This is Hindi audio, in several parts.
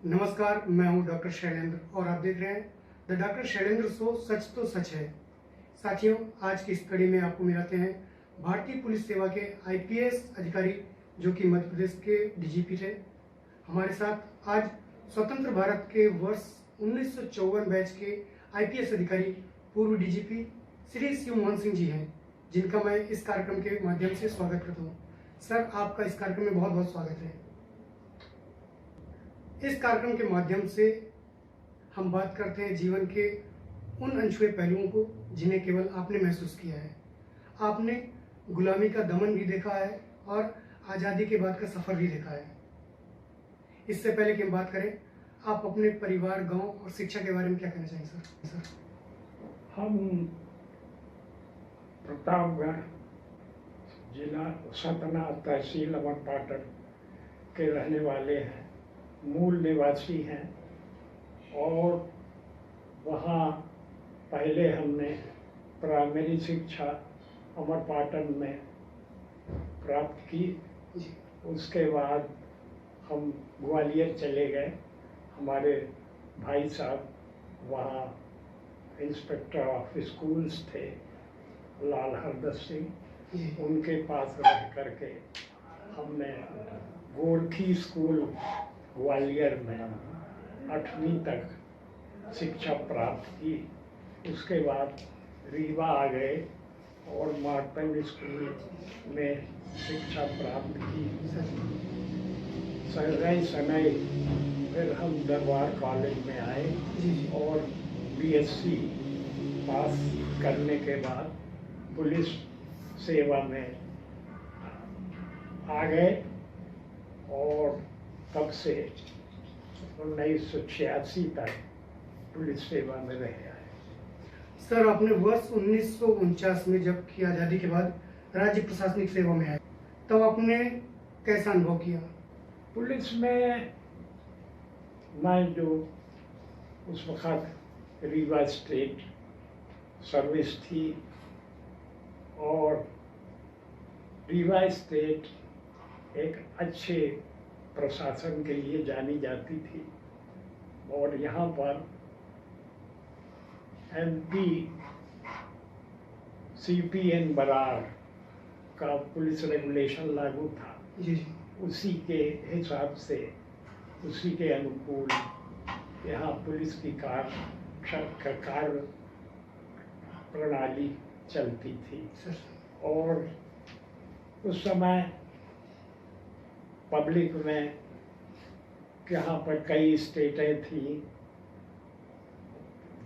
नमस्कार, मैं हूं डॉक्टर शैलेंद्र और आप देख रहे हैं द डॉक्टर शैलेंद्र शो। सच तो सच है। साथियों, आज की इस कड़ी में आपको मिलाते हैं भारतीय पुलिस सेवा के आईपीएस अधिकारी जो कि मध्य प्रदेश के डीजीपी थे। हमारे साथ आज स्वतंत्र भारत के वर्ष 1954 बैच के आईपीएस अधिकारी पूर्व डीजीपी श्री शिव मोहन सिंह जी हैं, जिनका मैं इस कार्यक्रम के माध्यम से स्वागत करता हूँ। सर, आपका इस कार्यक्रम में बहुत बहुत स्वागत है। इस कार्यक्रम के माध्यम से हम बात करते हैं जीवन के उन अनछुए पहलुओं को जिन्हें केवल आपने महसूस किया है। आपने गुलामी का दमन भी देखा है और आज़ादी के बाद का सफ़र भी देखा है। इससे पहले कि हम बात करें, आप अपने परिवार, गांव और शिक्षा के बारे में क्या कहना चाहेंगे सर? हम प्रतापगढ़ जिला सतना तहसील अमरपाटन के रहने वाले हैं, मूल निवासी हैं। और वहाँ पहले हमने प्राइमरी शिक्षा अमरपाटन में प्राप्त की। उसके बाद हम ग्वालियर चले गए। हमारे भाई साहब वहाँ इंस्पेक्टर ऑफ स्कूल्स थे, लाल हरदस सिंह, उनके पास रह करके हमने गोरखी स्कूल ग्वालियर में 8वीं तक शिक्षा प्राप्त की। उसके बाद रीवा आ गए और मार्तंड स्कूल में शिक्षा प्राप्त की। समय फिर हम दरबार कॉलेज में आए और बीएससी पास करने के बाद पुलिस सेवा में आ गए और तब से 1986 तक पुलिस सेवा में रहे आए। सर, आपने वर्ष 1949 में जब की आज़ादी के बाद राज्य प्रशासनिक सेवा में आए, तब आपने कैसा अनुभव किया? पुलिस में मैं जो उस वक़्त रीवा स्टेट सर्विस थी और रीवा स्टेट एक अच्छे प्रशासन के लिए जानी जाती थी। और यहाँ पर एमपी सीपीएन बरार का पुलिस रेगुलेशन लागू था। उसी के हिसाब से, उसी के अनुकूल यहाँ पुलिस की कार्य प्रणाली चलती थी। और उस समय पब्लिक में यहाँ पर कई स्टेटें थी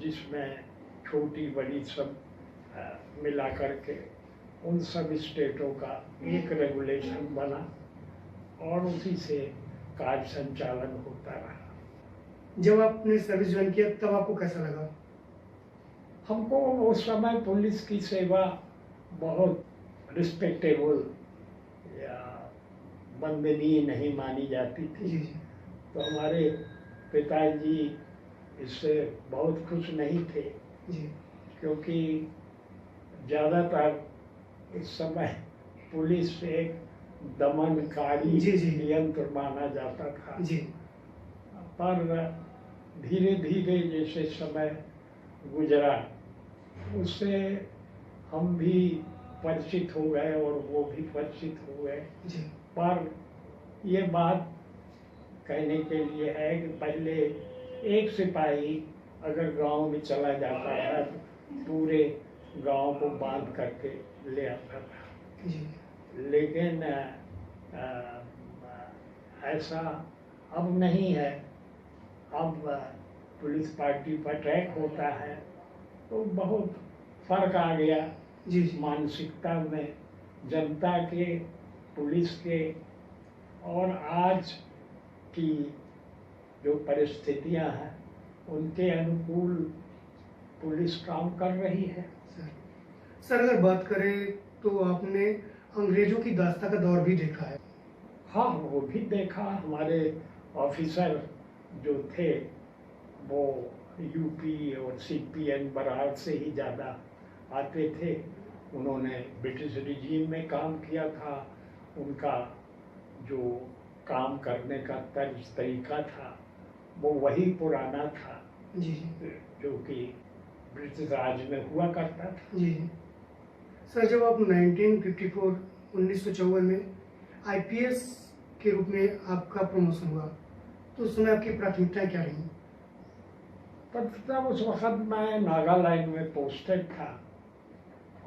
जिसमें छोटी बड़ी सब मिला करके उन सब स्टेटों का एक रेगुलेशन बना और उसी से कार्य संचालन होता रहा। जब आपने सर्विस ज्वाइन किया तब आपको कैसा लगा? हमको उस समय पुलिस की सेवा बहुत रिस्पेक्टेबल या वंदनीय नहीं मानी जाती थी। तो हमारे पिताजी इससे बहुत खुश नहीं थे क्योंकि ज़्यादातर इस समय पुलिस एक दमनकारी यंत्र माना जाता था। पर धीरे धीरे जैसे समय गुजरा उससे हम भी परिचित हो गए और वो भी परिचित हो गए। पर ये बात कहने के लिए है कि पहले एक सिपाही अगर गांव में चला जाता था तो पूरे गांव को बांध करके ले आता था। लेकिन ऐसा अब नहीं है। अब पुलिस पार्टी पर अटैक होता है तो बहुत फर्क आ गया मानसिकता में, जनता के, पुलिस के। और आज की जो परिस्थितियां हैं उनके अनुकूल पुलिस काम कर रही है। सर, अगर बात करें तो आपने अंग्रेजों की दास्ता का दौर भी देखा है। हाँ, वो भी देखा। हमारे ऑफिसर जो थे वो यूपी और सीपीएन बरार से ही ज़्यादा आते थे। उन्होंने ब्रिटिश रिजीम में काम किया था। उनका जो काम करने का तरीका था वो वही पुराना था जी जी जो कि ब्रिटिश राज में हुआ करता था। जी जी। सर, जब आप 1954 में आईपीएस के रूप में आपका प्रमोशन हुआ, तो उस समय आपकी प्राथमिकताएं क्या रही? पर तब उस वक्त मैं नागालैंड में पोस्टेड था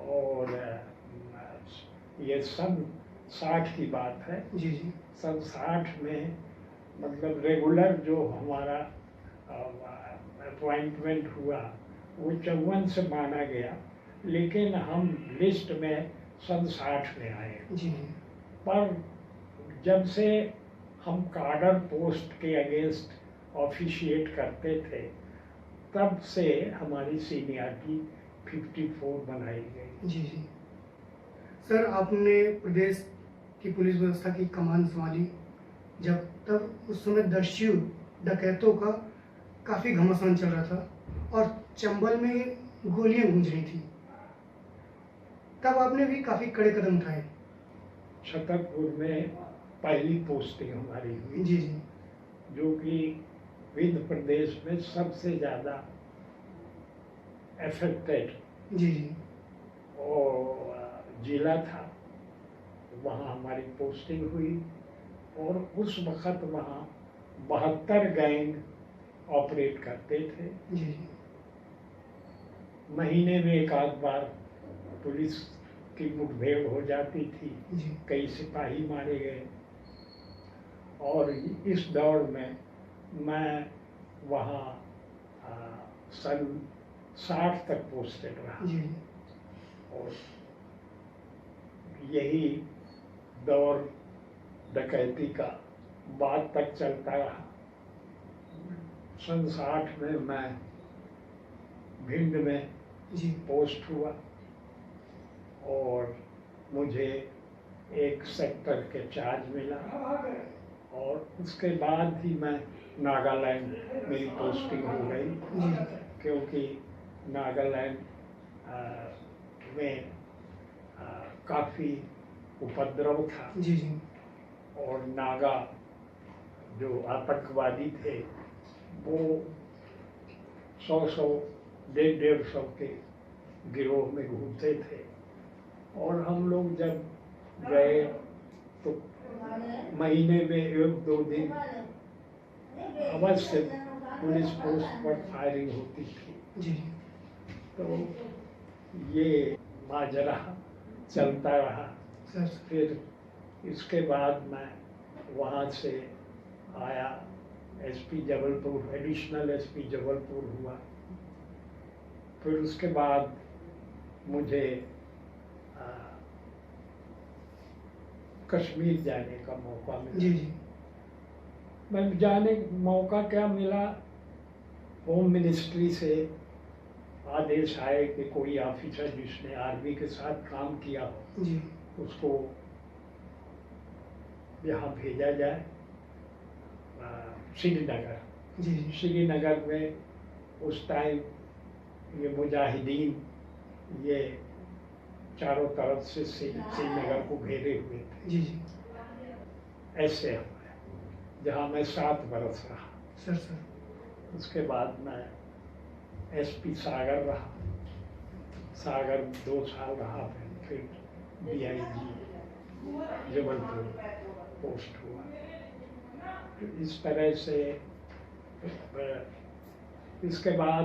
और ये सन 60 की बात है। जी जी सन 60 में मतलब रेगुलर जो हमारा अपॉइंटमेंट हुआ वो 54 से माना गया, लेकिन हम लिस्ट में सन 60 में आए। जी पर जब से हम कार्डर पोस्ट के अगेंस्ट ऑफिशिएट करते थे, तब से हमारी सीनियरिटी 54 बनाई गई। जी जी। सर, आपने प्रदेश की पुलिस व्यवस्था की कमान संभाली जब, तब उस समय दस्यु डकैतों का काफ़ी घमासान चल रहा था और चंबल में गोलियां गूंज रही थी। तब आपने भी काफ़ी कड़े कदम उठाए। छतरपुर में पहली पोस्टिंग हमारी हुई, जी जी जो कि विंध्य प्रदेश में सबसे ज़्यादा अफेक्टेड जी जी और जिला था। वहाँ हमारी पोस्टिंग हुई और उस वक़्त वहाँ 72 गैंग ऑपरेट करते थे। जी जी महीने में एक आध बार पुलिस की मुठभेड़ हो जाती थी, जी कई सिपाही मारे गए। और इस दौर में मैं वहाँ सन 60 तक पोस्टेड रहा जी और यही दौर डकैती का बाद तक चलता रहा। सन 60 में मैं भिंड में जी पोस्ट हुआ और मुझे एक सेक्टर के चार्ज मिला और उसके बाद ही मैं नागालैंड मेरी पोस्टिंग हो गई, जी क्योंकि नागालैंड में काफ़ी उपद्रव था जी जी और नागा जो आतंकवादी थे वो 100 150 के गिरोह में घूमते थे। और हम लोग जब गए तो महीने में 1-2 दिन अवश्य पुलिस पोस्ट पर फायरिंग होती थी। जी तो ये माजरा चलता रहा। सर। फिर इसके बाद मैं वहाँ से आया, SP Jabalpur, additional SP Jabalpur हुआ। फिर उसके बाद मुझे कश्मीर जाने का मौका मिला। जी जी मैं जाने मौका क्या मिला, होम मिनिस्ट्री से आदेश आए कि कोई ऑफिसर जिसने आर्मी के साथ काम किया हो जी उसको यहाँ भेजा जाए श्रीनगर। जी जी श्रीनगर में उस टाइम ये मुजाहिदीन ये चारों तरफ से श्रीनगर को घेरे हुए थे। जी जी ऐसे जहाँ मैं 7 बरस रहा। सर। उसके बाद मैं एसपी सागर रहा, सागर 2 साल रहा, फिर डीआईजी जबलपुर पोस्ट हुआ। तो इस तरह से इसके बाद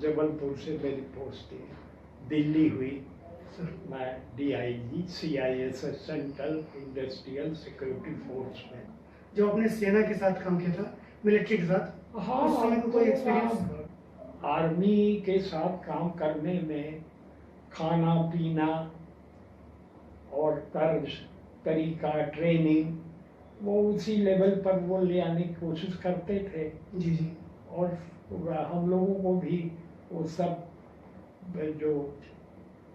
जबलपुर से मेरी पोस्टिंग दिल्ली हुई। सर। मैं DIG CISS central industrial security force में। जो आपने सेना के साथ काम किया था, मिलिट्री के साथ, उस समय का कोई एक्सपीरियंस? आर्मी के साथ काम करने में खाना पीना और तर्ज तरीका ट्रेनिंग वो उसी लेवल पर वो ले आने की कोशिश करते थे। जी जी और हम लोगों को भी वो सब जो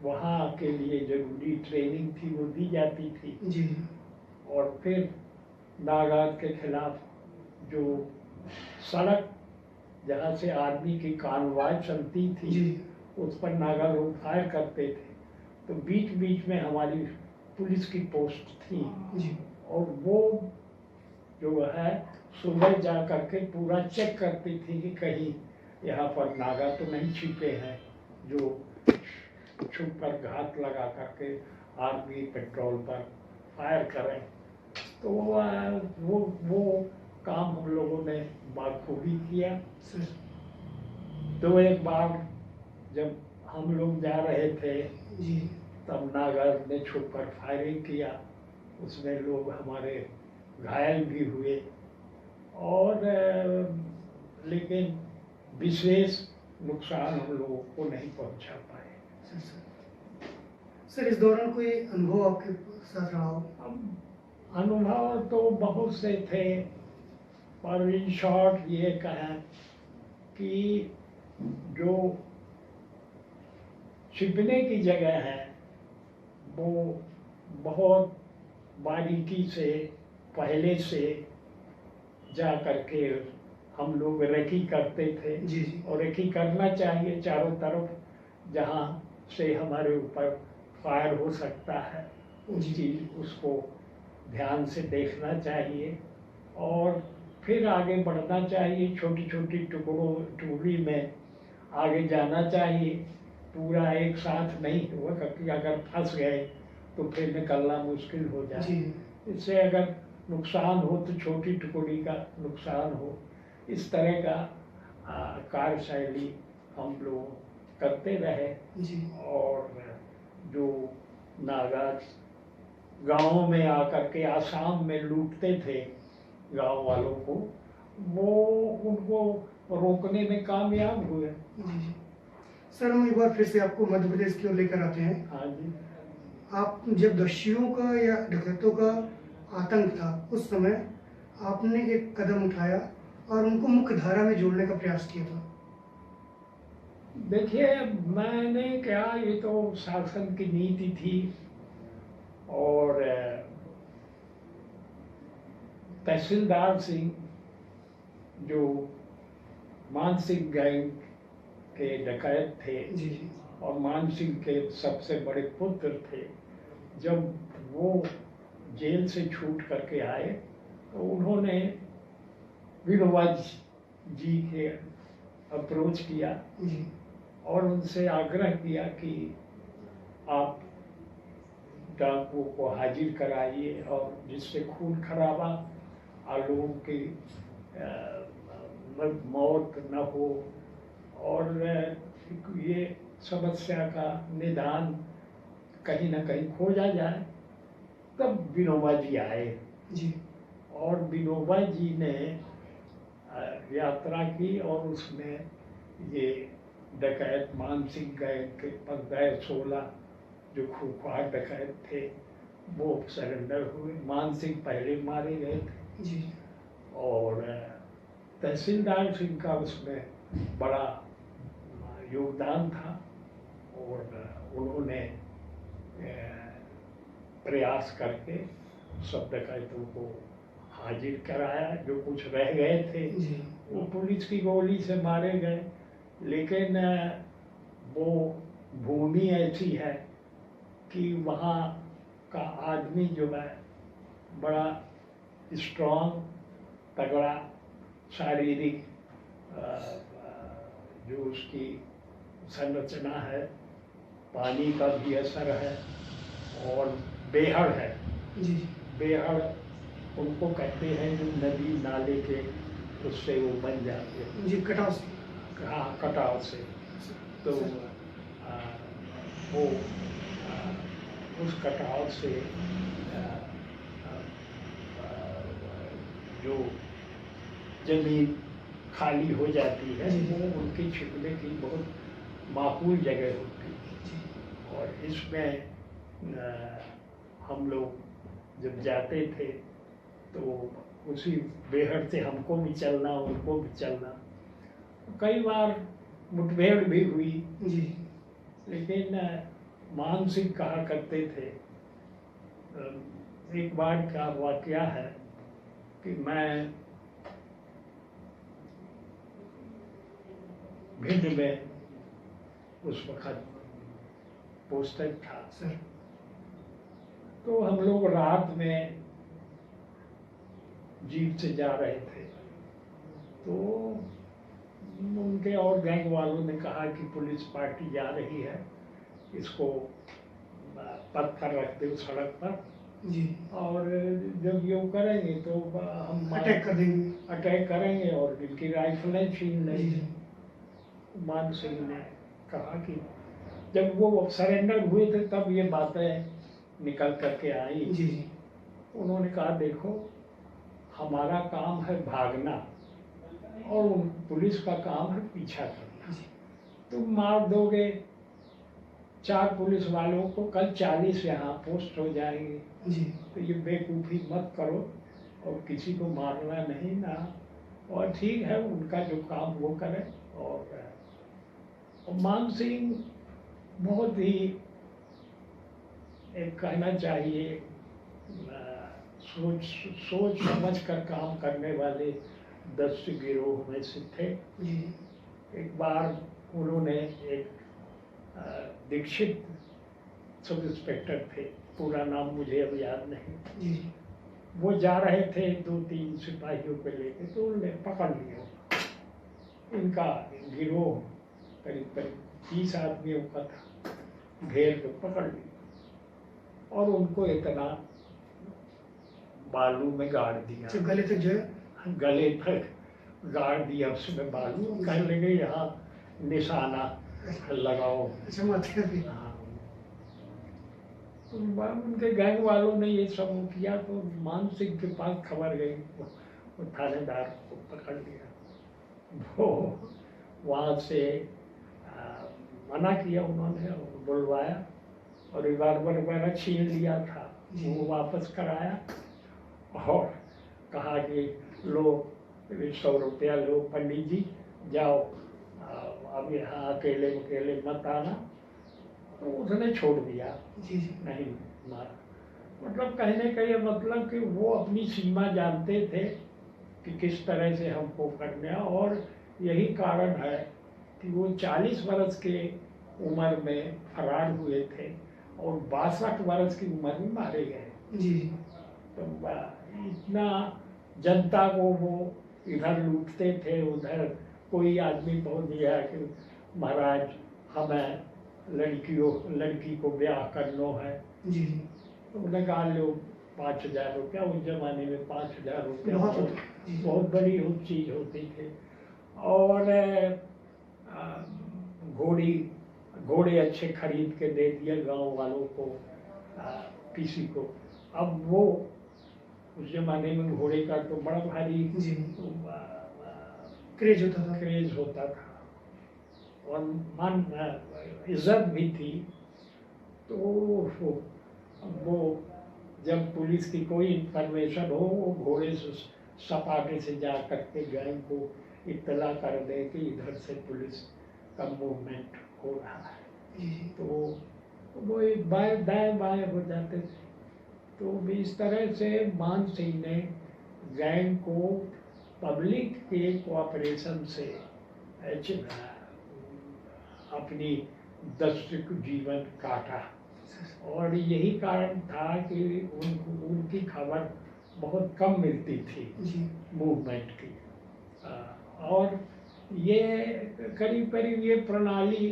वहाँ के लिए जरूरी ट्रेनिंग थी वो दी जाती थी। जी और फिर नागा के खिलाफ जो सड़क जहाँ से आर्मी की कानवाई चलती थी जी उस पर नागा लोग फायर करते थे, तो बीच बीच में हमारी पुलिस की पोस्ट थी जी और वो जो है सुबह जा करके पूरा चेक करती थी कि कहीं यहाँ पर नागा तो नहीं छिपे हैं जो छुप कर घात लगा करके आर्मी पेट्रोल पर फायर करें। तो वो काम हम लोगों ने बाखूबी किया। तो एक बार जब हम लोग जा रहे थे जी तब नागर ने छुप कर फायरिंग किया, उसमें लोग हमारे घायल भी हुए और लेकिन विशेष नुकसान हम लोगों को नहीं पहुंचा पाए। सर इस दौरान कोई अनुभव आपके साथ रहा हो? अनुभव तो बहुत से थे, पर इन शॉर्ट ये कहें कि जो छिपने की जगह है वो बहुत बारीकी से पहले से जा करके हम लोग रेकी करते थे। जी जी। और रेकी करना चाहिए चारों तरफ, जहाँ से हमारे ऊपर फायर हो सकता है उस चीज उसको ध्यान से देखना चाहिए और फिर आगे बढ़ना चाहिए। छोटी छोटी टुकड़ी में आगे जाना चाहिए, पूरा एक साथ नहीं हुआ, क्योंकि अगर फंस गए तो फिर निकलना मुश्किल हो जाए। इससे अगर नुकसान हो तो छोटी टुकड़ी का नुकसान हो। इस तरह का कार्यशैली हम लोग करते रहे जी। और जो नागा गाँव में आकर के आसाम में लूटते थे गांव वालों को, वो उनको रोकने में कामयाब हुए। जी। सर हम एक बार फिर से आपको मध्य प्रदेश की ओर लेकर आते हैं। हाँ जी। आप जब दस्युओं का या डकैतों का आतंक था उस समय आपने एक कदम उठाया और उनको मुख्य धारा में जोड़ने का प्रयास किया था। देखिए मैंने क्या, ये तो शासन की नीति थी और तहसीलदार सिंह जो मानसिंह गैंग के डकैत थे जी जी। और मानसिंह के सबसे बड़े पुत्र थे, जब वो जेल से छूट करके आए तो उन्होंने विनोबा जी के अप्रोच किया जी। और उनसे आग्रह किया कि आप डाकुओं को हाजिर कराइए और जिससे खून खराबा और लोगों की मौत न हो और ये समस्या का निदान कहीं ना कहीं खोजा जाए। तब विनोबा जी आए जी। और विनोबा जी ने यात्रा की और उसमें ये डकैत मानसिंह गैंग के 15-16 जो खूंखार डकैत थे वो सरेंडर हुए। मानसिंह पहले मारे गए थे जी। और तहसीलदार सिंह का उसमें बड़ा योगदान था और उन्होंने प्रयास करके सब डकैतों को हाजिर कराया। जो कुछ रह गए थे वो पुलिस की गोली से मारे गए, लेकिन वो भूमि ऐसी है कि वहाँ का आदमी जो है बड़ा स्ट्रॉन्ग, तगड़ा, शारीरिक जो उसकी संरचना है, पानी का भी असर है और बेहड़ है। जी। बेहड़ उनको कहते हैं जो नदी नाले के उससे वो बन जाते हैं। जी, कटाव से। हाँ, कटाव से। तो वो उस कटाव से जो जमीन खाली हो जाती है वो उनके छिपने की बहुत माकूल जगह होती है। और इसमें हम लोग जब जाते थे तो उसी बेहड़ से हमको भी चलना उनको भी चलना। कई बार मुठभेड़ भी हुई जी। लेकिन मानसिंह कहा करते थे, एक बार का वाकया है कि मैं भिंड में उस वक्त पोस्टेड था सर। तो हम लोग रात में जीप से जा रहे थे, तो उनके और गैंग वालों ने कहा कि पुलिस पार्टी जा रही है, इसको पत्थर रख दो सड़क पर जी, और जब ये करेंगे तो हम अटैक कर देंगे। अटैक करेंगे और इनकी राइफलें छीन जी, लेंगे। मान सिंह ने कहा कि जब वो सरेंडर हुए थे तब ये बातें निकल करके आई। जी, जी, उन्होंने कहा देखो, हमारा काम है भागना और पुलिस का काम है पीछा करना। जी, तुम मार दोगे 4 पुलिस वालों को, कल 40 यहाँ पोस्ट हो जाएंगे। जी, तो ये बेवकूफ़ी मत करो और किसी को मारना नहीं ना। और ठीक है, उनका जो काम वो करें। और मान सिंह बहुत ही एक कहना चाहिए सोच सोच समझ कर काम करने वाले 10 गिरोह में से थे। जी, एक बार उन्होंने एक दीक्षित सब इंस्पेक्टर थे, पूरा नाम मुझे अब याद नहीं, जी, वो जा रहे थे 2-3 सिपाहियों को लेके, तो उन्होंने पकड़ लिया। इनका गिरोह करीब करीब 30 आदमियों का था, घेर के पकड़ लिया और उनको इतना बालू में गाड़ दिया, तो गले तक जो है। गले तक गाड़ दिया उसमें बालू। कहने लगे यहाँ निशाना लगाओ। अच्छा, माथे पे। हाँ। तो उनके गैंग वालों ने ये सब किया, तो मान सिंह के पास खबर गई, वो थानेदार को पकड़ लिया। वो वहाँ से मना किया उन्होंने, बुलवाया और रिवॉल्वर वगैरह छीन लिया था, वो वापस कराया और कहा कि लो 100 रुपया लो, पंडित जी जाओ, अब यहाँ अकेले अकेले मत आना। तो उसने छोड़ दिया। जी, जी, नहीं मारा। मतलब कहने का ये मतलब कि वो अपनी सीमा जानते थे कि किस तरह से हमको करना, और यही कारण है कि वो 40 वर्ष के उम्र में फरार हुए थे और 62 वर्ष की उम्र में मारे गए। जी, तो इतना जनता को वो इधर लूटते थे, उधर कोई आदमी पहुंच गया कि महाराज हमें लड़की को ब्याह करना है, जी, तो उन्हें कहा लो 5,000 रुपया। उस जमाने में 5,000 रुपया बहुत बहुत बड़ी चीज़ होती थी। और घोड़े अच्छे खरीद के दे दिए गांव वालों को, किसी को। अब वो उस जमाने में घोड़े का तो बड़ा भारी जी, क्रेज होता था और मान इज्जत भी थी। तो वो जब पुलिस की कोई इंफॉर्मेशन हो, वो घोड़े से सपाटे से जा करके गैंग को इत्तला कर दे कि इधर से पुलिस का मूवमेंट हो रहा है। तो वो एक दाएं बाएं हो जाते थे। तो इस तरह से मान सिंह ने गैंग को पब्लिक के कोऑपरेशन से अपनी दर्शक जीवन काटा, और यही कारण था कि उनकी खबर बहुत कम मिलती थी मूवमेंट की। और ये करीब करीब ये प्रणाली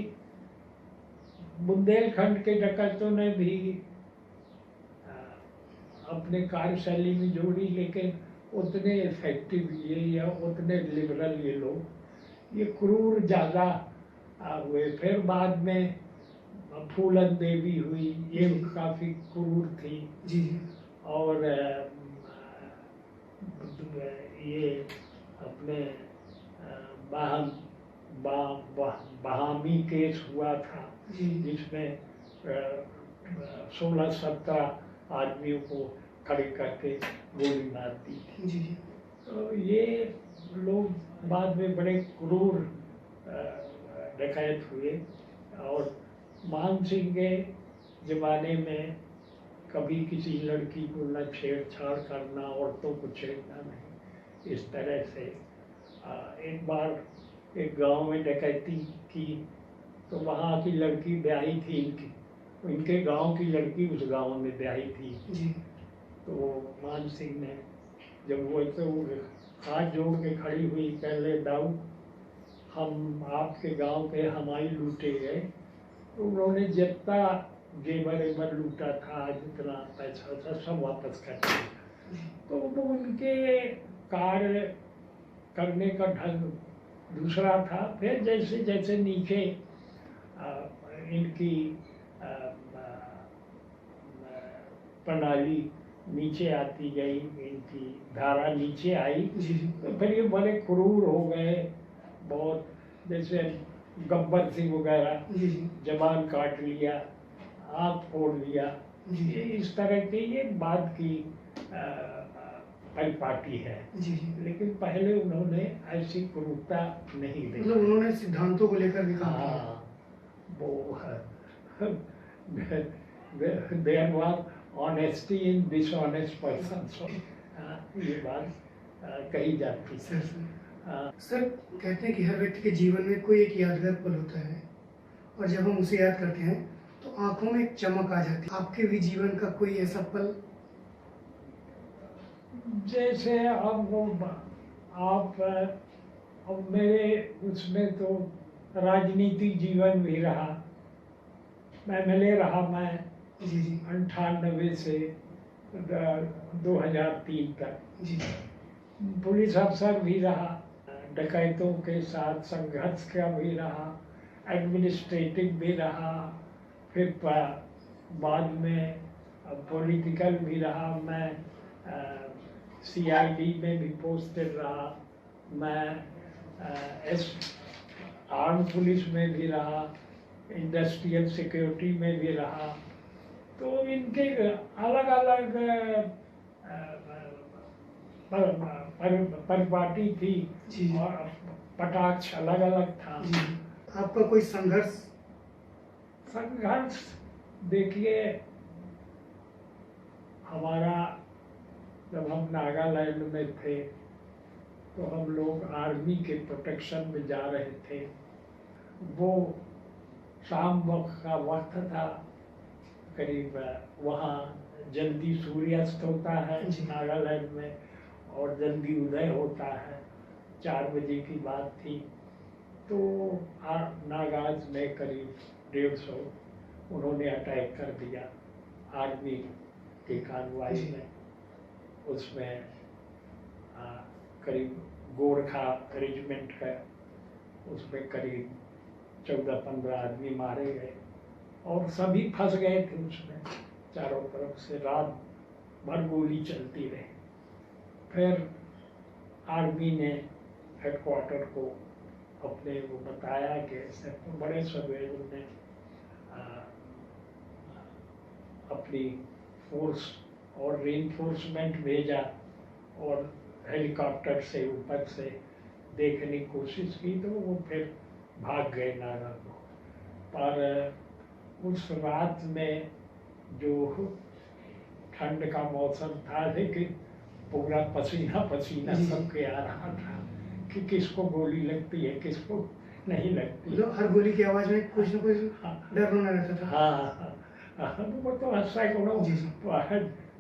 बुंदेलखंड के डकैतों ने भी अपने कार्यशैली में जोड़ी, लेकिन उतने इफेक्टिव ये या उतने लिबरल ये लोग, ये क्रूर ज़्यादा हुए। फिर बाद में फूलन देवी हुई, ये काफ़ी क्रूर थी। जी, और ये अपने बहामी केस हुआ था, जिसमें 16-17 आदमियों को खड़े करके गोली मार दी थी। तो ये लोग बाद में बड़े क्रूर डकैत हुए। और मान सिंह के ज़माने में कभी किसी लड़की को न छेड़छाड़ करना, औरतों को छेड़ना नहीं, इस तरह से। एक बार एक गांव में डकैती की, तो वहाँ की लड़की ब्याही थी, इनके गांव की लड़की उस गांव में ब्याही थी। तो मान सिंह ने जब वो तो हाथ जोड़ के खड़ी हुई, कह ले दाऊ हम आपके गांव के हमारी लूटे गए, तो उन्होंने जितना जेवर एवर लूटा था, जितना पैसा था सब वापस कर दिया। तो वो उनके कार्य करने का ढंग दूसरा था। फिर जैसे जैसे नीचे इनकी प्रणाली नीचे आती गई, इनकी धारा नीचे आई, तो फिर ये बड़े क्रूर हो गए बहुत। जैसे गब्बर सिंह वगैरह जबान काट लिया, आँख फोड़ लिया, ये इस तरह की ये बाद की परिपाटी है। लेकिन पहले उन्होंने ऐसी क्रूरता नहीं देखी। मतलब उन्होंने सिद्धांतों को लेकर भी काम किया। हाँ, वो there was honesty in dishonest person, ये बात कही जाती है। सर कहते हैं कि हर व्यक्ति के जीवन में कोई एक यादगार पल होता है, और जब हम उसे याद करते हैं तो आंखों में एक चमक आ जाती है। आपके भी जीवन का कोई ऐसा पल? जैसे अब मेरे उसमें तो राजनीतिक जीवन भी रहा, MLA रहा मैं 98 से 2003 तक। पुलिस अफसर भी रहा, डकैतों के साथ संघर्ष का भी रहा, एडमिनिस्ट्रेटिव भी रहा, फिर बाद में पॉलिटिकल भी रहा। मैं CID में भी पोस्टेड रहा, मैं आर्म पुलिस में भी रहा, इंडस्ट्रियल सिक्योरिटी में भी रहा। तो इनके अलग अलग परिपाटी थी और पटाक्ष अलग अलग था। आपका कोई संघर्ष? देखिए, हमारा जब हम नागालैंड में थे तो हम लोग आर्मी के प्रोटेक्शन में जा रहे थे। वो शाम वक्त का वक्त था, करीब वहाँ जल्दी सूर्यास्त होता है नागालैंड में, और जल्दी उदय होता है। 4 बजे की बात थी। तो नागाज में करीब 150 उन्होंने अटैक कर दिया आर्मी के कानवाई में। उसमें करीब गोरखा रेजिमेंट का, उसमें करीब 14-15 आदमी मारे गए और सभी फंस गए थे उसमें। चारों तरफ से रात भर गोली चलती रही। फिर आर्मी ने हेडक्वार्टर को अपने वो बताया कि ऐसे बड़े सवेरे ने अपनी फोर्स और रेनफोर्समेंट भेजा और हेलीकॉप्टर से ऊपर से देखने की कोशिश की, तो वो फिर भाग गए नागा को। पर उस रात में जो ठंड का मौसम था, लेकिन पूरा पसीना पसीना सबके आ रहा था कि किसको गोली लगती है, किसको नहीं लगती। हर गोली की आवाज में कुछ न कुछ डर बना रहता था। हाँ, वो तो सैकड़ों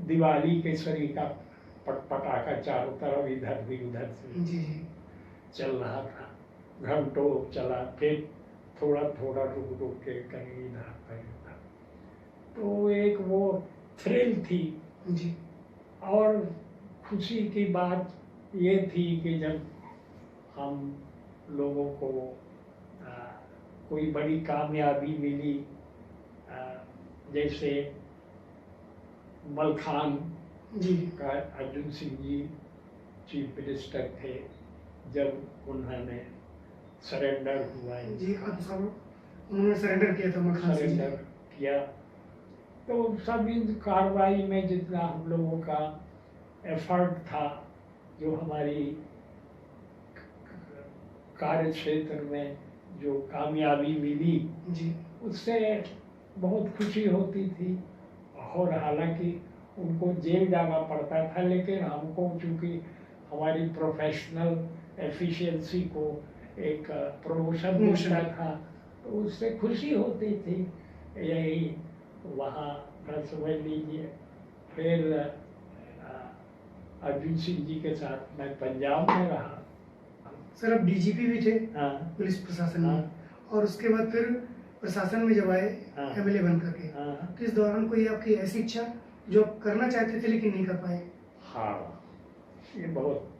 दिवाली के सरी का पटाखा चारों तरफ इधर भी उधर से चल रहा था। घंटों चला, फिर थोड़ा थोड़ा रुक रुक के कहीं इधर कहीं उधर। तो एक वो थ्रिल थी जी। और खुशी की बात ये थी कि जब हम लोगों को कोई बड़ी कामयाबी मिली, जैसे मलखान जी का अर्जुन सिंह जी चीफ मिनिस्टर थे, जब उन्होंने सरेंडर हुआ, जी उन्होंने सरेंडर किया था, सरेंडर किया, तो सब इन कार्रवाई में जितना हम लोगों का एफर्ट था, जो हमारी कार्य क्षेत्र में जो कामयाबी मिली जी, उससे बहुत खुशी होती थी। और हालांकि उनको जेल जाना पड़ता था, लेकिन हमको चूँकि हमारी प्रोफेशनल एफिशिएंसी को एक प्रमोशन मिलता था, तो उससे खुशी होती थी। यही वहाँ का समझ लीजिए। फिर अर्जुन सिंह जी के साथ मैं पंजाब में रहा। सर आप डीजीपी भी थे हाँ पुलिस प्रशासन में, हाँ और उसके बाद फिर प्रशासन में जब आए हाँ। एमएलए बन करके, हाँ तो इस दौरान कोई आपकी ऐसी इच्छा जो आप करना चाहते थे लेकिन नहीं कर पाए? हाँ, ये बहुत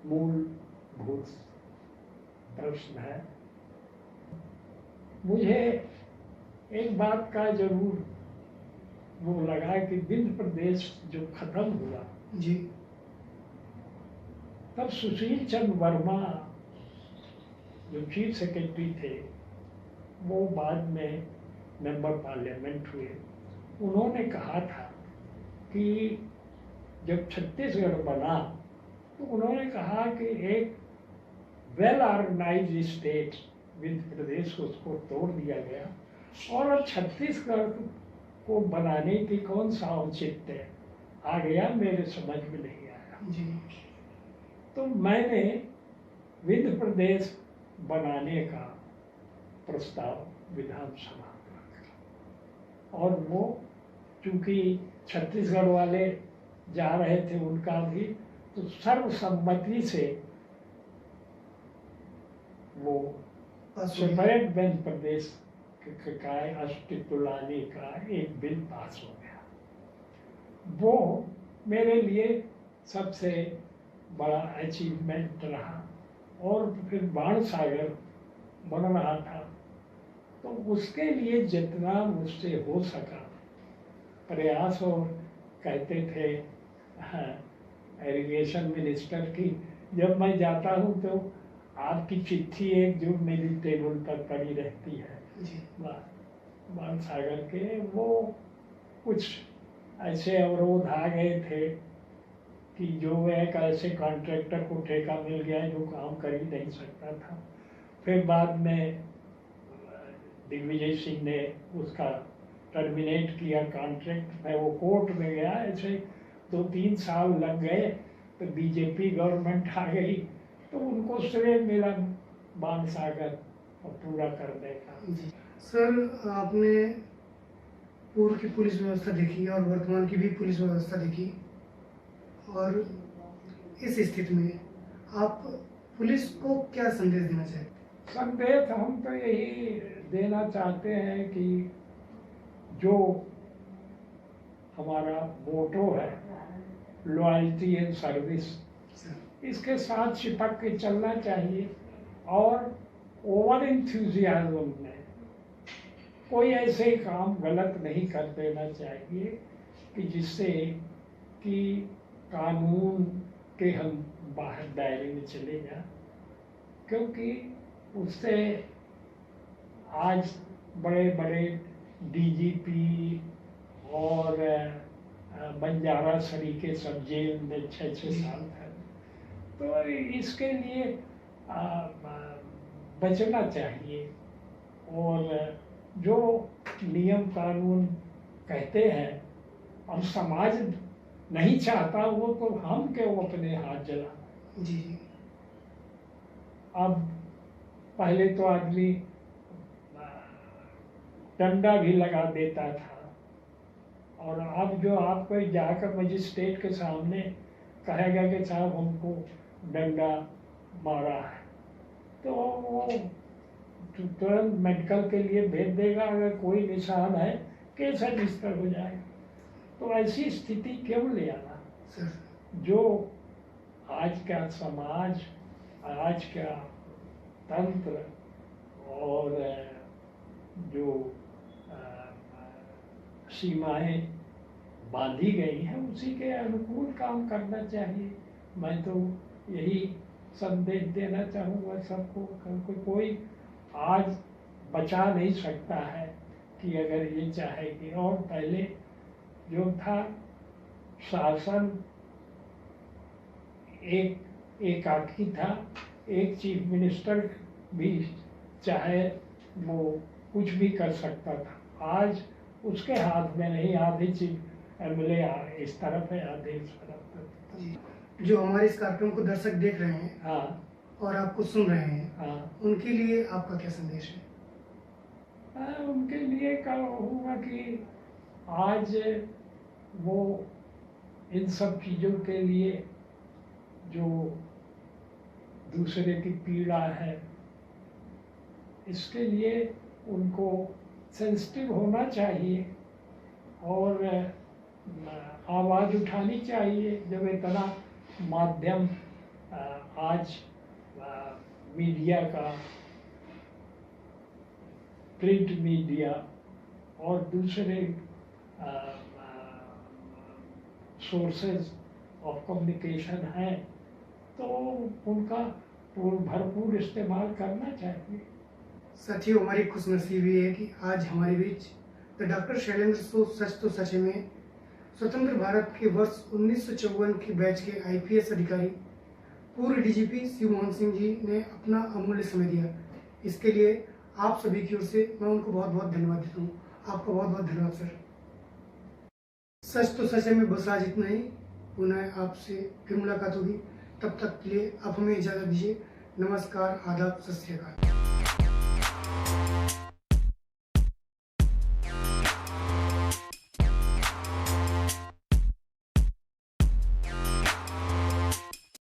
मूलभूत प्रश्न है। मुझे एक बात का जरूर वो लगा कि विंध्य प्रदेश जो खत्म हुआ जी तब सुशील चंद्र वर्मा जो चीफ सेक्रेटरी थे वो बाद में मेंबर पार्लियामेंट हुए। उन्होंने कहा था कि जब छत्तीसगढ़ बना तो उन्होंने कहा कि एक वेल ऑर्गेनाइज्ड स्टेट विंध्य प्रदेश को उसको तोड़ दिया गया, और अब छत्तीसगढ़ को बनाने की कौन सा औचित्य आ गया, मेरे समझ में नहीं आया। जी तो मैंने विंध्य प्रदेश बनाने का प्रस्ताव विधानसभा में रखा, और वो चूंकि छत्तीसगढ़ वाले जा रहे थे उनका भी, तो सर्वसम्मति से वो सेपरेट विंध्य प्रदेश का अस्तित्व लाने का एक बिल पास हो गया। वो मेरे लिए सबसे बड़ा अचीवमेंट रहा। और फिर बाण सागर बन रहा था, तो उसके लिए जितना मुझसे हो सका प्रयास, और कहते थे इरिगेशन मिनिस्टर की, जब मैं जाता हूँ तो आपकी चिट्ठी एक जो मेरी टेबल पर पड़ी रहती है बाण सागर के, वो कुछ ऐसे अवरोध आ गए थे कि जो एक ऐसे कॉन्ट्रैक्टर को ठेका मिल गया जो काम कर ही नहीं सकता था। फिर बाद में दिग्विजय सिंह ने उसका टर्मिनेट किया कॉन्ट्रैक्ट में, वो कोर्ट में गया, ऐसे 2-3 साल लग गए, तो बीजेपी गवर्नमेंट आ गई, तो उनको श्रेय मिला बाण सागर और पूरा करने का। सर आपने पूर्व की पुलिस व्यवस्था देखी और वर्तमान की भी पुलिस व्यवस्था देखी, और इस स्थिति में आप पुलिस को क्या संदेश देना चाहते? संदेश हम तो यही देना चाहते हैं कि जो हमारा मोटो है लॉयल्टी एंड सर्विस, इसके साथ चिपक के चलना चाहिए, और ओवर इंथ्यूजियाज्म में कोई ऐसे काम गलत नहीं कर देना चाहिए कि जिससे कि कानून के हम बाहर दायरे में चले जाएं, क्योंकि उससे आज बड़े बड़े डीजीपी और बंजारा सरीके सब जेल में 6-6 साल थे। तो इसके लिए बचना चाहिए, और जो नियम कानून कहते हैं और समाज नहीं चाहता वो तो हम क्यों अपने हाथ जला। जी अब पहले तो आदमी डंडा भी लगा देता था, और अब जो आपको जाकर मजिस्ट्रेट के सामने कहेगा कि साहब हमको डंडा मारा है, तो वो तुरंत मेडिकल के लिए भेज देगा, अगर कोई निशान है केस रजिस्टर हो जाएगा। तो ऐसी स्थिति क्यों ले आना? जो आज का समाज, आज का तंत्र और जो सीमाएं बांधी गई हैं उसी के अनुकूल काम करना चाहिए। मैं तो यही संदेश देना चाहूँगा सबको, क्योंकि कोई आज बचा नहीं सकता है कि अगर ये चाहे कि, और पहले जो था शासन एक एकाकी था, एक चीफ मिनिस्टर भी चाहे वो कुछ भी कर सकता था। आज उसके हाथ में नहीं, आधे चीफ एमएलए इस तरफ है, आधे इस तरफ। जो हमारे इस कार्यक्रम को दर्शक देख रहे हैं, हाँ, और आपको सुन रहे हैं, हाँ, उनके लिए आपका क्या संदेश है? उनके लिए कहूँगा कि आज वो इन सब चीज़ों के लिए जो दूसरे की पीड़ा है, इसके लिए उनको सेंसिटिव होना चाहिए और आवाज़ उठानी चाहिए। जब इतना माध्यम आज मीडिया का, प्रिंट मीडिया और दूसरे सोर्सेज ऑफ कम्युनिकेशन हैं, तो उनका भरपूर इस्तेमाल करना चाहिए। साथियों, हमारी खुशनसीबी है कि आज हमारे बीच द डॉक्टर शैलेंद्र शो सच तो सच है में स्वतंत्र भारत के वर्ष 1954 के बैच के आईपीएस अधिकारी पूर्व डीजीपी शिव मोहन सिंह जी ने अपना अमूल्य समय दिया। इसके लिए आप सभी की ओर से मैं उनको बहुत बहुत धन्यवाद देता हूँ। आपका बहुत बहुत धन्यवाद सर। सच तो सच है में बस आज इतना ही। पुनः आपसे फिर मुलाकात होगी। तब तक के लिए आप हमें इजाज़त दीजिए। नमस्कार, आदाब, सत श्री अकाल।